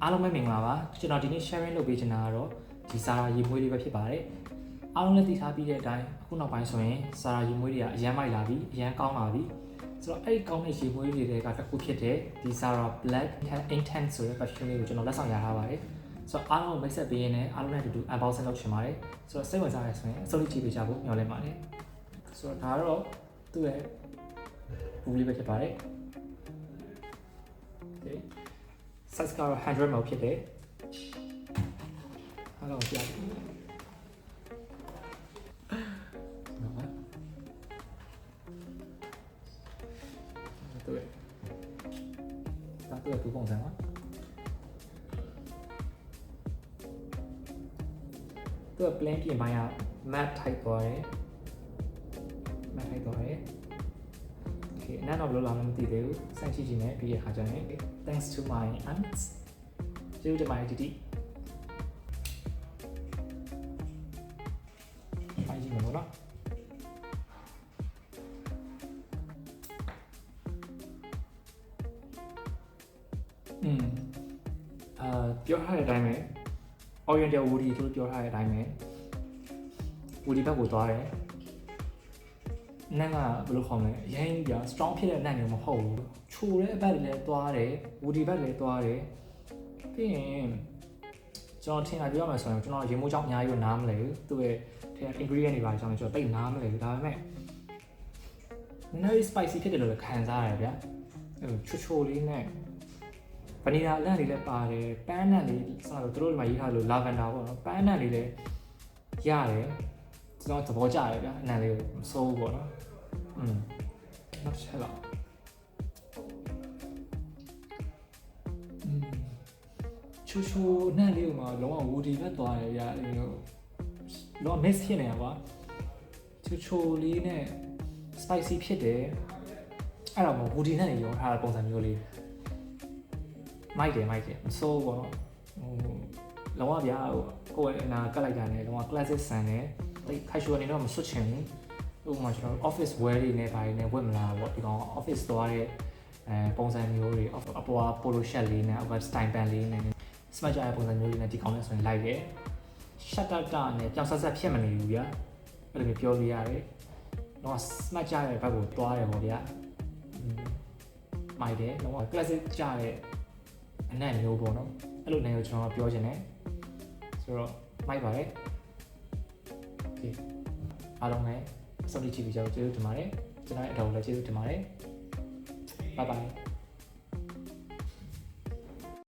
အားလုံးပဲမင်္ဂလာပါကျွန်တော်ဒီနေ့ sharing လုပ်ပေးချင်တာကတော့ဒီစာရာရေမွေးလေးပဲဖြစ်ပါတယ်အားလုံးလည်းသိထားပြီးတဲ့အတိုင်းအခုနောက်ပိုင်းဆိုရင်စာရာရေမွေးတွေကအရန်မိုက်လာပြီအရန်ကောင်းလာပြီဆိုတော့အဲ့ဒီကောင်းတဲ့ရေမွေးတွေကတစ်ခုဖြစ်တဲ့ဒီစာရာ black intense ဆိုတဲ့ perfume လေးကိုကျွန်တော်လက်ဆောင်ရထားပါတယ်ဆိုတော့အားလုံးကိုမိတ်ဆက်ပေးရင်းနဲ့အားလုံးနဲ့အတူတူ unboxing လုပ်ချင်ပါတယ်ဆိုတော့စိတ်ဝင်စားရဆိုရင်အစိုးရကြည့်ပေးကြဖို့ညွှန်လိုက်ပါတယ်ဆိုတော့ဒါကတော့သူ့ရဲ့ဘူးလေးပဲဖြစ်ပါတယ် okay size ကတော့100 ml ဖြစ်တယ်အားလုံးပြရတယ်对，答对了，读ပုံစံပါသူက plan ပြင်ပိုင်းက matte type သွားတယ် matte type သွားတယ် okay အနက်တော့ဘယ်လိုလာမှမသိသေးဘူးစမ်းကြည့်ကြည့်မယ်ပြီးရခါကျရင် thanks to my aunts ကျေးဇူးတင်ပါတယ်တီတီဖိုင်ကြည့်မယ်ပေါ့နော်ပြောထားတဲ့အတိုင်းပဲ Oriental Woody လို့ပြောထားတဲ့အတိုင်းပဲ Woody ဘက်ကိုသွားတယ်နက်ကဘယ်လိုခေါ်မလဲအရင်ပြ strong ဖြစ်တဲ့နက်မျိုးမဟုတ်ဘူးချိုတဲ့အဘက်တွေလည်းသွားတယ် Woody ဘက်လည်းသွားတယ်ပြီးရင်ကျွန်တော်ထင်တာပြောရမယ်ဆိုရင်ကျွန်တော်ရေမိုးချောင်းအများကြီးကိုနားမလဲဘူးသူ့ရဲ့ ingredient တွေပါကျွန်တော်တိတ်နားမလဲဘူးဒါပေမဲ့ very spicy ဖြစ်တယ်လို့ခံစားရတယ်ဗျာချိုလေးနဲ့ဗနီလာအလန့်လေးလည်းပါတယ်ပန်းနံလေးစတော့တို့ဒီမှာရေးထားလို့လာဗန်ဒါပေါ့နော်ပန်းနံလေးလည်းရတယ်ကျွန်တော်သဘောကျတယ်ဗျာအနံလေးကိုမစိုးဘူးပေါ့နော်နောက်ချက်လောက်ချိုနံလေးကလုံးဝ woody ဘက်သွားတယ်ဗျာအဲ့လိုလုံးဝ mix ဖြစ်နေတာပါချိုလေးနဲ့ spicy ဖြစ်တယ်အဲ့တော့ woody နဲ့ရောထားတဲ့ပုံစံမျိုးလေးမိုက်တယ်မဆိုးဘောနော်လောကဗျာကိုယ်အနာကတ်လိုက်တာနဲ့လောက classic ဆန်နဲ့တိတ် casual အနေနဲ့မစွတ်ချင်ဘူးဥပမာကျွန်တော် office wear တွေနဲ့ဘာတွေနဲ့ဝတ်မလားပေါ့ဒီကောင် office သွားတဲ့ပုံစံမျိုးတွေအပေါ် polo shirt လေးနဲ့ over style band လေးနဲ့ smart ကြတဲ့ပုံစံမျိုးလေးနဲ့ဒီကောင်နဲ့ဆိုရင်လိုက်တယ် shutter နဲ့ကြောင်ဆက်ဖြစ်မနေဘူးဗျာအဲ့လိုမျိုးပြောပြရတယ်လောက smart ကြတဲ့ဘက်ကိုသွားတယ်ပေါ့ဗျာမိုက်တယ်လောက classic ကြတဲ့အနက်မျိုးပေါ့နော်အဲ့လိုနေကိုကျွန်တော်ပြောချင်တယ်ဆိုတော့မိုက်ပါတယ်โอเคအားလုံးလည်းစောင့်ကြည့်ကြည့်ပြီးကြတော့ကျေးဇူးတင်ပါတယ်ကျွန်တော်ရဲ့အထောက်အကူလည်းကျေးဇူးတင်ပါတယ် bye bye